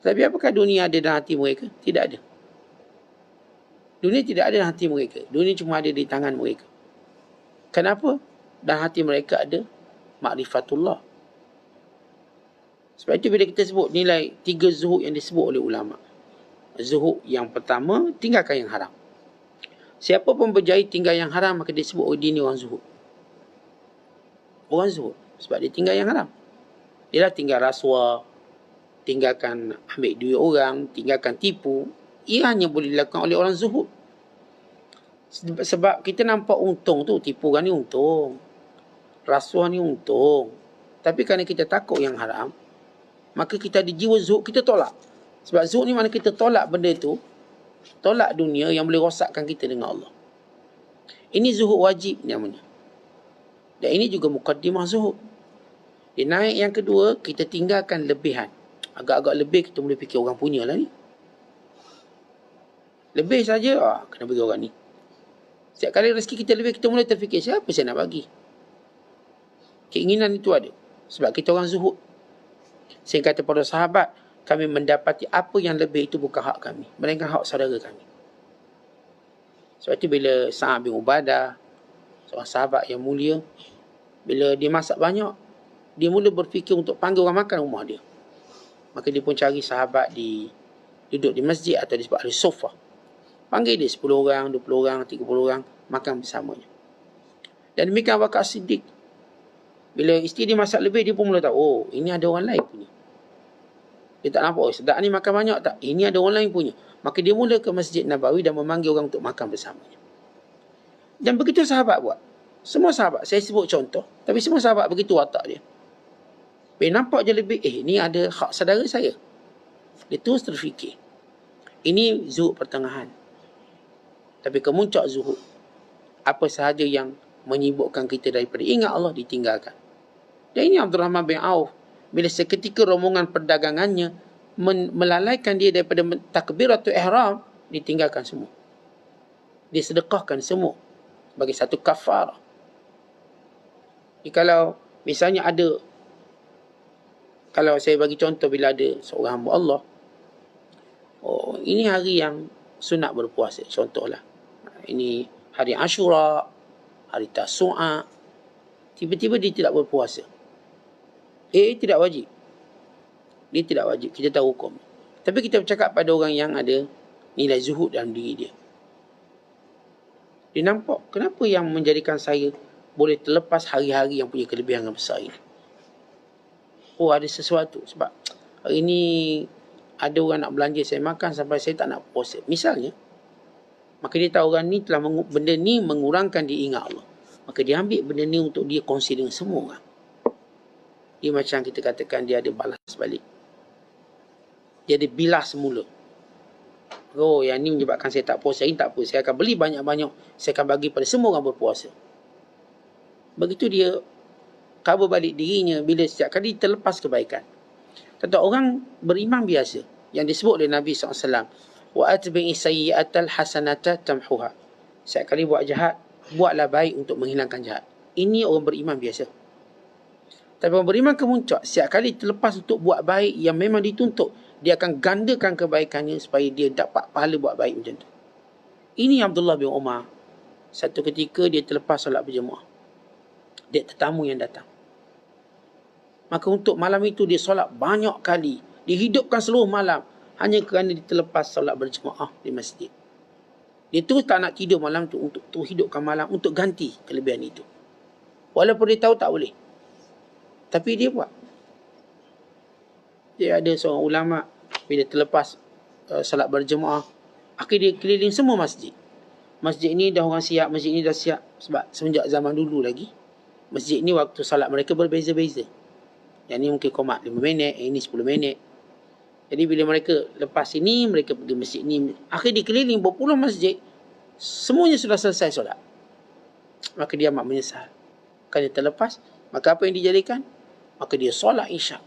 Tapi apakah dunia ada dalam hati mereka? Tidak ada. Dunia tidak ada dalam hati mereka. Dunia cuma ada di tangan mereka. Kenapa? Dalam hati mereka ada ma'rifatullah. Sebab itu bila kita sebut nilai 3 zuhud yang disebut oleh ulama. Zuhud yang pertama, tinggalkan yang haram. Siapa pun berjaya tinggal yang haram, maka dia sebut dia ni orang zuhud. Orang zuhud. Sebab dia tinggal yang haram. Dia dah tinggal rasuah, tinggalkan ambil duit orang, tinggalkan tipu. Ia hanya boleh dilakukan oleh orang zuhud. Sebab kita nampak untung tu, tipu orang ni untung. Rasuah ni untung. Tapi kerana kita takut yang haram, maka kita ada jiwa zuhud, kita tolak. Sebab zuhud ni mana kita tolak benda tu, tolak dunia yang boleh rosakkan kita dengan Allah. Ini zuhud wajib namanya. Dan ini juga mukaddimah zuhud. Dia naik yang kedua, kita tinggalkan lebihan. Agak-agak lebih kita boleh fikir orang punya lah ni. Lebih saja, kena bagi orang ni. Setiap kali rezeki kita lebih, kita mula terfikir, siapa saya nak bagi? Keinginan itu ada. Sebab kita orang zuhud. Saya kata pada sahabat, kami mendapati apa yang lebih itu bukan hak kami, melainkan hak saudara kami. Sebab itu bila Sa'ad bin Ubadah, seorang sahabat yang mulia, bila dia masak banyak, dia mula berfikir untuk panggil orang makan rumah dia. Maka dia pun cari sahabat duduk di masjid atau di sebuah ahli sofa. Panggil dia 10 orang, 20 orang, 30 orang, makan bersamanya. Dan demikian Abu Bakar Siddiq. Bila isteri dia masak lebih, dia pun mula tahu, oh, ini ada orang lain punya. Dia tak nampak, oh, sedap ni makan banyak tak? Ini ada orang lain punya. Maka dia mula ke Masjid Nabawi dan memanggil orang untuk makan bersamanya. Dan begitu sahabat buat. Semua sahabat, saya sebut contoh, tapi semua sahabat begitu watak dia. Bila nampak je lebih, ni ada hak saudara saya. Dia terus terfikir. Ini zuhud pertengahan. Tapi kemuncak zuhud, apa sahaja yang menyibukkan kita daripada ingat Allah, ditinggalkan. Dan ini Abdul Rahman bin Auf, bila seketika rombongan perdagangannya melalaikan dia daripada takbiratul ihram, ditinggalkan semua. Disedekahkan semua sebagai satu kafarah. Jadi kalau misalnya ada, kalau saya bagi contoh, bila ada seorang hamba Allah, oh, ini hari yang sunat berpuasa, contohlah. Ini hari Ashura, hari Tasu'a, tiba-tiba dia tidak berpuasa. Tidak wajib. Dia tidak wajib, kita tahu hukum. Tapi kita bercakap pada orang yang ada nilai zuhud dalam diri dia. Dia nampak, kenapa yang menjadikan saya boleh terlepas hari-hari yang punya kelebihan yang besar ini? Oh, ada sesuatu. Sebab hari ini ada orang nak belanja saya makan sampai saya tak nak puasa, misalnya. Maka dia tahu orang ni telah benda ni mengurangkan dia ingat Allah. Maka dia ambil benda ni untuk dia kongsi dengan semua orang. Dia macam kita katakan dia ada balas balik. Dia ada bilas semula. Oh, yang ni menyebabkan saya tak puasa, ini tak apa. Saya akan beli banyak-banyak. Saya akan bagi pada semua orang berpuasa. Begitu dia cover balik dirinya bila setiap kali terlepas kebaikan. Tentu orang beriman biasa yang disebut oleh Nabi SAW, wa atbi'i sayyi'atal hasanata tamhuha. Setiap kali buat jahat, buatlah baik untuk menghilangkan jahat. Ini orang beriman biasa. Tapi orang beriman kemuncak, setiap kali terlepas untuk buat baik yang memang dituntut, dia akan gandakan kebaikannya supaya dia dapat pahala buat baik macam tu. Ini Abdullah bin Umar. Satu ketika dia terlepas solat berjemaah. Dia tetamu yang datang. Maka untuk malam itu dia solat banyak kali. Dihidupkan seluruh malam hanya kerana dia terlepas solat berjemaah di masjid. Dia terus tak nak tidur malam tu untuk hidupkan malam untuk ganti kelebihan itu. Walaupun dia tahu tak boleh. Tapi dia buat. Dia ada seorang ulama bila terlepas salat berjemaah, akhirnya dia keliling semua masjid. Masjid ni dah orang siap, masjid ni dah siap. Sebab semenjak zaman dulu lagi, masjid ni waktu salat mereka berbeza-beza. Yang ni mungkin komat 5 minit, yang ni 10 minit. Jadi bila mereka lepas ini, mereka pergi masjid ni. Akhirnya dikeliling berpuluh masjid, semuanya sudah selesai solat. Maka dia amat menyesal. Kerana dia terlepas, maka apa yang dijadikan? Maka dia solat isyak.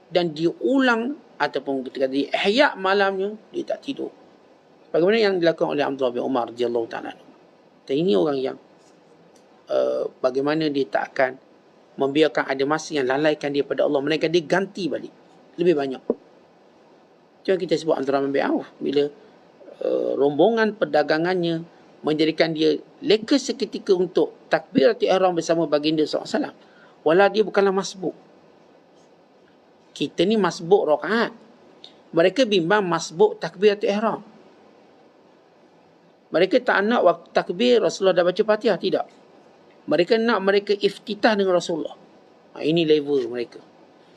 Dan dia ulang, ataupun ketika dia ihya malamnya, dia tak tidur. Bagaimana yang dilakukan oleh Abdullah bin Umar radhiyallahu ta'ala. Dan ini orang yang bagaimana dia tak akan membiarkan ada masa yang lalaikan dia pada Allah, melainkan dia ganti balik lebih banyak. Itu yang kita sebut Abdurrahman bin Auf, bila rombongan perdagangannya menjadikan dia leka seketika untuk takbiratul ihram bersama baginda SAW. Walau dia bukanlah masbuk. Kita ni masbuk rakaat. Mereka bimbang masbuk takbiratul ihram. Mereka tak nak waktu takbir Rasulullah dah baca Fatihah, tidak. Mereka nak mereka iftitah dengan Rasulullah. Ini level mereka.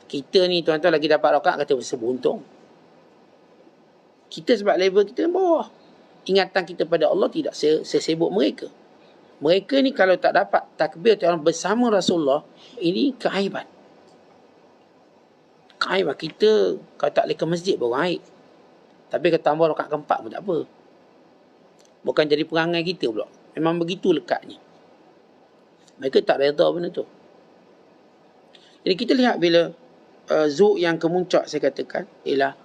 Kita ni tuan-tuan lagi dapat rakaat kata sebuntung. Kita sebab level kita bawah. Ingatan kita pada Allah tidak sesibuk mereka. Mereka ni kalau tak dapat takbir bersama Rasulullah, ini keaiban. Keaiban. Kita kalau tak boleh ke masjid baru aib. Tapi kalau tambah rakaat keempat pun tak apa. Bukan jadi perangai kita pula. Memang begitu lekatnya. Mereka tak reda benda tu. Jadi kita lihat bila zuk yang kemuncak saya katakan ialah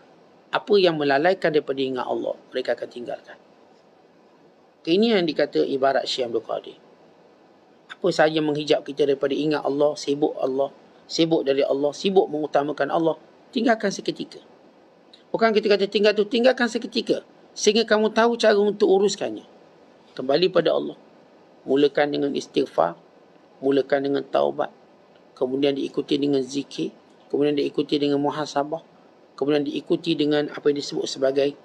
apa yang melalaikan daripada ingat Allah, mereka akan tinggalkan. Ini yang dikata ibarat Syekh Abdul Qadir. Apa sahaja menghijab kita daripada ingat Allah, sibuk dari Allah, sibuk mengutamakan Allah, tinggalkan seketika. Bukan kita kata tinggal tu, tinggalkan seketika. Sehingga kamu tahu cara untuk uruskannya. Kembali pada Allah. Mulakan dengan istighfar, mulakan dengan taubat, kemudian diikuti dengan zikir, kemudian diikuti dengan muhasabah, kemudian diikuti dengan apa yang disebut sebagai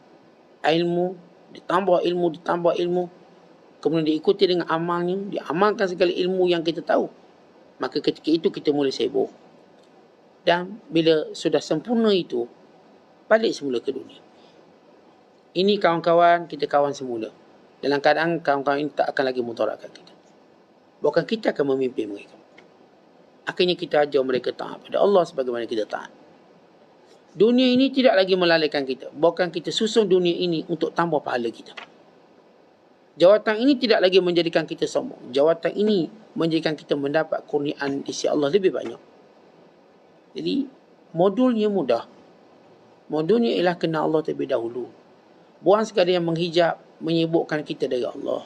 ilmu, ditambah ilmu, kemudian diikuti dengan amalnya, diamalkan segala ilmu yang kita tahu. Maka ketika itu kita mula sibuk. Dan bila sudah sempurna itu, balik semula ke dunia. Ini kawan-kawan, kita kawan semula. Dalam keadaan kawan-kawan ini tak akan lagi mudaratkan kita. Bukan kita akan memimpin mereka. Akhirnya kita ajar mereka taat pada Allah sebagaimana kita taat. Dunia ini tidak lagi melalaikan kita. Bukan kita susun dunia ini untuk tambah pahala kita. Jawatan ini tidak lagi menjadikan kita sombong. Jawatan ini menjadikan kita mendapat kurniaan di sisi Allah lebih banyak. Jadi, modulnya mudah. Modulnya ialah kenal Allah terlebih dahulu. Buang segala yang menghijab, menyibukkan kita dari Allah.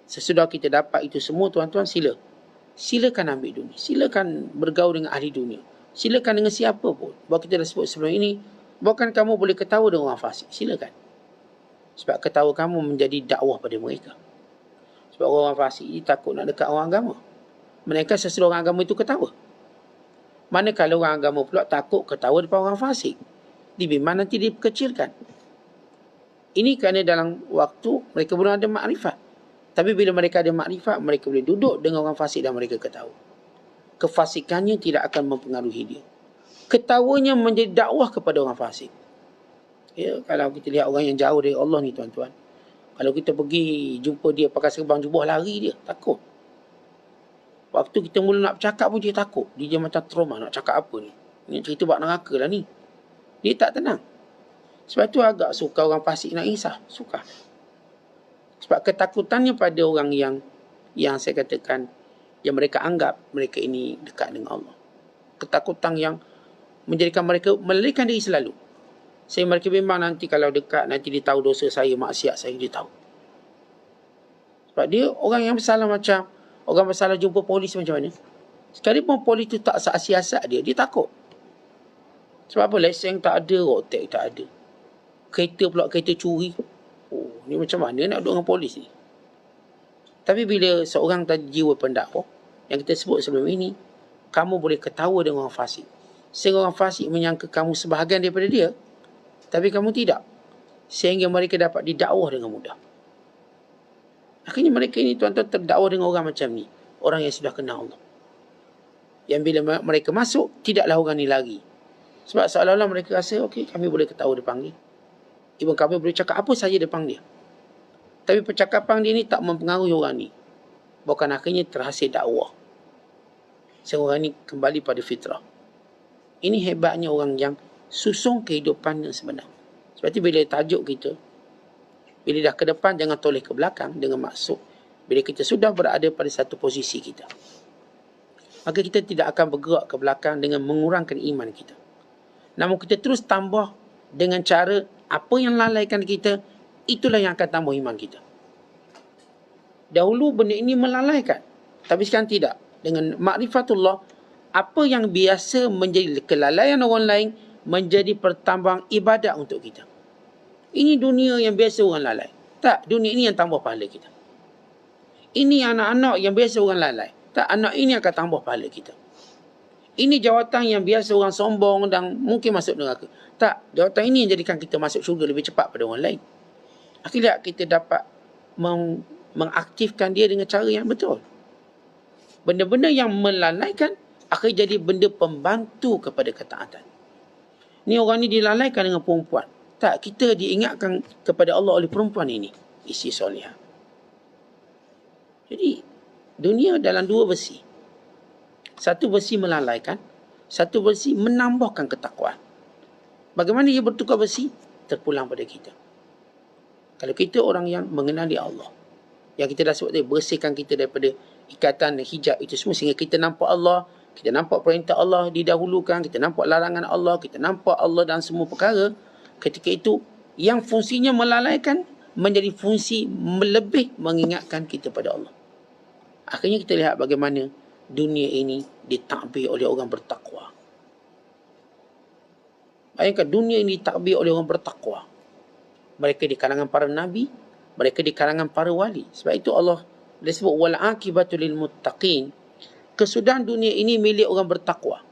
Sesudah kita dapat itu semua, tuan-tuan, silakan ambil dunia. Silakan bergaul dengan ahli dunia. Silakan dengan siapa pun. Bahawa kita dah sebut sebelum ini, bukan kamu boleh ketawa dengan orang fasik. Silakan. Sebab ketawa kamu menjadi dakwah pada mereka. Sebab orang fasik ini takut nak dekat orang agama. Mereka sesudah orang agama itu ketawa. Manakala orang agama pula takut ketawa depan orang fasik. Dibimbang nanti dikecilkan. Ini kerana dalam waktu mereka belum ada makrifat. Tapi bila mereka ada makrifat, mereka boleh duduk dengan orang fasik dan mereka ketawa. Kefasikannya tidak akan mempengaruhi dia. Ketawanya menjadi dakwah kepada orang fasik. Ya, kalau kita lihat orang yang jauh dari Allah ni tuan-tuan. Kalau kita pergi jumpa dia pakai serban jubah, lari dia. Takut. Waktu kita mula nak bercakap pun dia takut. Dia macam trauma nak cakap apa ni. Ini cerita bab neraka lah ni. Dia tak tenang. Sebab tu agak suka orang fasik nak insah. Suka. Sebab ketakutannya pada orang yang saya katakan, yang mereka anggap mereka ini dekat dengan Allah. Ketakutan yang menjadikan mereka melarikan diri selalu. Sehingga mereka bimbang nanti kalau dekat, nanti dia tahu dosa saya, maksiat saya, dia tahu. Sebab dia orang yang bersalah macam, orang bersalah jumpa polis macam mana. Sekalipun polis tu tak siasat dia takut. Sebab apa? Lesen tak ada, rotek tak ada. Kereta pula kereta curi. Oh, ni macam mana nak duduk dengan polis ni? Tapi bila seorang tadi jiwa pendakwah, yang kita sebut sebelum ini, kamu boleh ketawa dengan orang fasik. Sehingga orang fasik menyangka kamu sebahagian daripada dia, tapi kamu tidak. Sehingga mereka dapat didakwah dengan mudah. Akhirnya mereka ini tuan-tuan terdakwa dengan orang macam ni. Orang yang sudah kenal Allah. Yang bila mereka masuk, tidaklah orang ni lari. Sebab seolah-olah mereka rasa, okey, kami boleh ketawa depan dia. Ibu kami boleh cakap apa saja depan dia. Tapi percakapan dia ni tak mempengaruhi orang ni. Bahkan akhirnya terhasil dakwah. Seorang ni kembali pada fitrah. Ini hebatnya orang yang susung kehidupan yang sebenar. Sebab itu bila tajuk kita, bila dah ke depan, jangan toleh ke belakang dengan maksud. Bila kita sudah berada pada satu posisi kita, maka kita tidak akan bergerak ke belakang dengan mengurangkan iman kita. Namun kita terus tambah dengan cara apa yang lalaikan kita, itulah yang akan tambah iman kita. Dahulu benda ini melalaikan, tapi sekarang tidak. Dengan makrifatullah, apa yang biasa menjadi kelalaian orang lain menjadi pertambahan ibadat untuk kita. Ini dunia yang biasa orang lalai. Tak, dunia ini yang tambah pahala kita. Ini anak-anak yang biasa orang lalai. Tak, anak ini akan tambah pahala kita. Ini jawatan yang biasa orang sombong dan mungkin masuk neraka. Tak, jawatan ini yang jadikan kita masuk syurga lebih cepat pada orang lain. Akhirnya kita dapat mengaktifkan dia dengan cara yang betul. Benda-benda yang melalaikan akan jadi benda pembantu kepada ketaatan. Ni orang ni dilalaikan dengan perempuan. Tak, kita diingatkan kepada Allah oleh perempuan ini, isteri solihah. Jadi dunia dalam dua besi. Satu besi melalaikan, satu besi menambahkan ketakwaan. Bagaimana ia bertukar besi? Terpulang pada kita. Kalau kita orang yang mengenali Allah, yang kita dah sebut tadi, bersihkan kita daripada ikatan hijab itu semua, sehingga kita nampak Allah, kita nampak perintah Allah didahulukan, kita nampak larangan Allah, kita nampak Allah dalam semua perkara. Ketika itu, yang fungsinya melalaikan menjadi fungsi lebih mengingatkan kita pada Allah. Akhirnya kita lihat bagaimana dunia ini ditakbir oleh orang bertakwa. Bayangkan dunia ini ditakbir oleh orang bertakwa. Mereka di kalangan para nabi, mereka di kalangan para wali. Sebab itu Allah disebut wal aqibatu lil muttaqin. Kesudahan dunia ini milik orang bertakwa.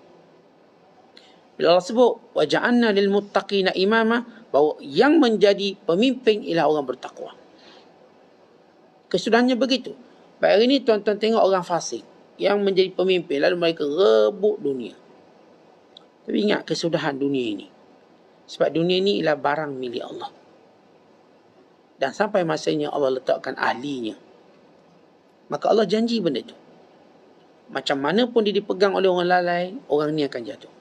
Bila Allah sebut wa ja'alna lil muttaqina imama, bahawa yang menjadi pemimpin ialah orang bertakwa. Kesudahannya begitu. Baik, hari ini tuan-tuan tengok orang fasik yang menjadi pemimpin, lalu mereka rebut dunia. Tapi ingat kesudahan dunia ini. Sebab dunia ini ialah barang milik Allah. Dan sampai masanya Allah letakkan ahlinya. Maka Allah janji benda itu. Macam mana pun dia dipegang oleh orang lalai, orang ni akan jatuh.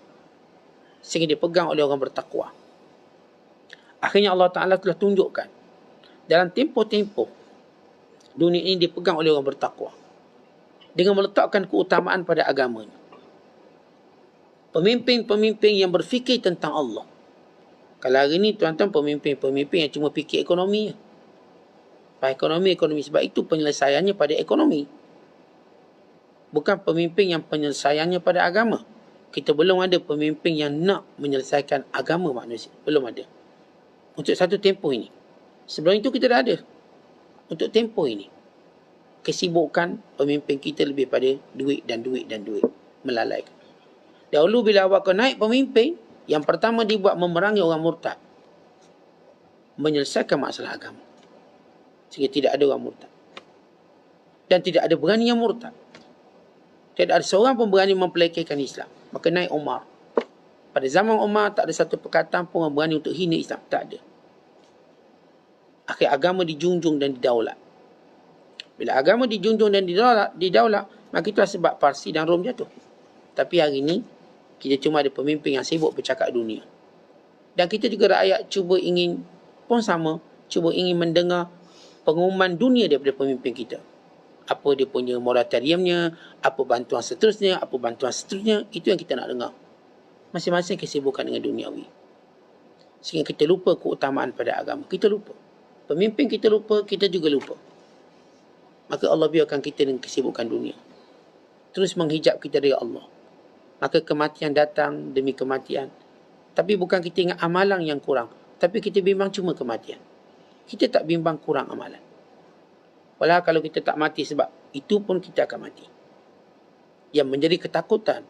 Sehingga dipegang oleh orang bertakwa. Akhirnya Allah Ta'ala telah tunjukkan. Dalam tempoh-tempoh, dunia ini dipegang oleh orang bertakwa. Dengan meletakkan keutamaan pada agamanya. Pemimpin-pemimpin yang berfikir tentang Allah. Kalau hari ini tuan-tuan pemimpin-pemimpin yang cuma fikir ekonomi. Ekonomi. Sebab itu penyelesaiannya pada ekonomi. Bukan pemimpin yang penyelesaiannya pada agama. Kita belum ada pemimpin yang nak menyelesaikan agama manusia. Belum ada. Untuk satu tempoh ini. Sebelum itu kita dah ada. Untuk tempoh ini. Kesibukan pemimpin kita lebih pada duit dan duit dan duit. Melalaikan. Dahulu bila awak naik pemimpin, yang pertama dibuat memerangi orang murtad. Menyelesaikan masalah agama. Sehingga tidak ada orang murtad. Dan tidak ada berani yang murtad. Tidak ada seorang pun berani mempelekehkan Islam. Maka naik Umar. Pada zaman Umar tak ada satu perkataan pun yang berani untuk hina Islam. Tak ada. Akhir agama dijunjung dan didaulat. Bila agama dijunjung dan didaulat, maka itulah sebab Parsi dan Rom jatuh. Tapi hari ini, kita cuma ada pemimpin yang sibuk bercakap dunia. Dan kita juga rakyat cuba ingin pun sama, cuba ingin mendengar pengumuman dunia daripada pemimpin kita. Apa dia punya moratoriumnya, apa bantuan seterusnya, itu yang kita nak dengar. Masing-masing kesibukan dengan duniawi. Sehingga kita lupa keutamaan pada agama. Kita lupa. Pemimpin kita lupa, kita juga lupa. Maka Allah biarkan kita dengan kesibukan dunia. Terus menghijab kita dari Allah. Maka kematian datang demi kematian. Tapi bukan kita ingat amalan yang kurang. Tapi kita bimbang cuma kematian. Kita tak bimbang kurang amalan. Walau kalau kita tak mati sebab itu pun kita akan mati. Yang menjadi ketakutan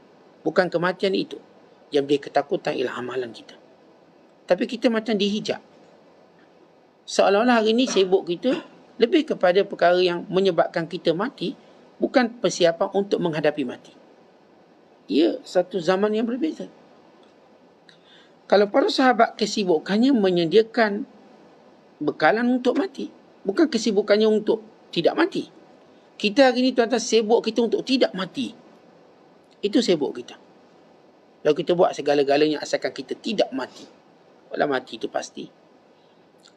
bukan kematian itu. Yang menjadi ketakutan ialah amalan kita. Tapi kita macam dihijab. Seolah-olah hari ini sibuk kita lebih kepada perkara yang menyebabkan kita mati, bukan persiapan untuk menghadapi mati. Ia satu zaman yang berbeza. Kalau para sahabat kesibukannya menyediakan bekalan untuk mati, bukan kesibukannya untuk tidak mati. Kita hari ini tuan-tuan sibuk kita untuk tidak mati. Itu sibuk kita. Lalu kita buat segala-galanya asalkan kita tidak mati. Walau mati itu pasti.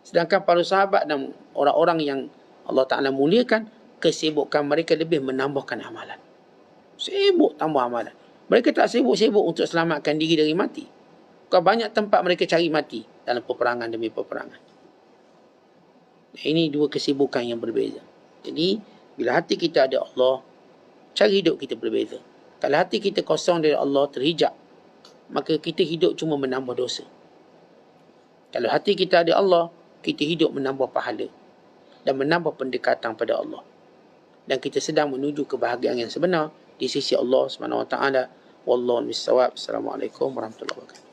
Sedangkan para sahabat dan orang-orang yang Allah Ta'ala muliakan, kesibukan mereka lebih menambahkan amalan. Sibuk tambah amalan. Mereka tak sibuk-sibuk untuk selamatkan diri dari mati. Bukan banyak tempat mereka cari mati dalam peperangan demi peperangan. Ini dua kesibukan yang berbeza. Jadi, bila hati kita ada Allah, cara hidup kita berbeza. Kalau hati kita kosong dari Allah, terhijab, maka kita hidup cuma menambah dosa. Kalau hati kita ada Allah, kita hidup menambah pahala dan menambah pendekatan pada Allah. Dan kita sedang menuju kebahagiaan yang sebenar di sisi Allah Subhanahu Wa Taala. Wallahu a'lam bissawab. Assalamualaikum warahmatullahi wabarakatuh.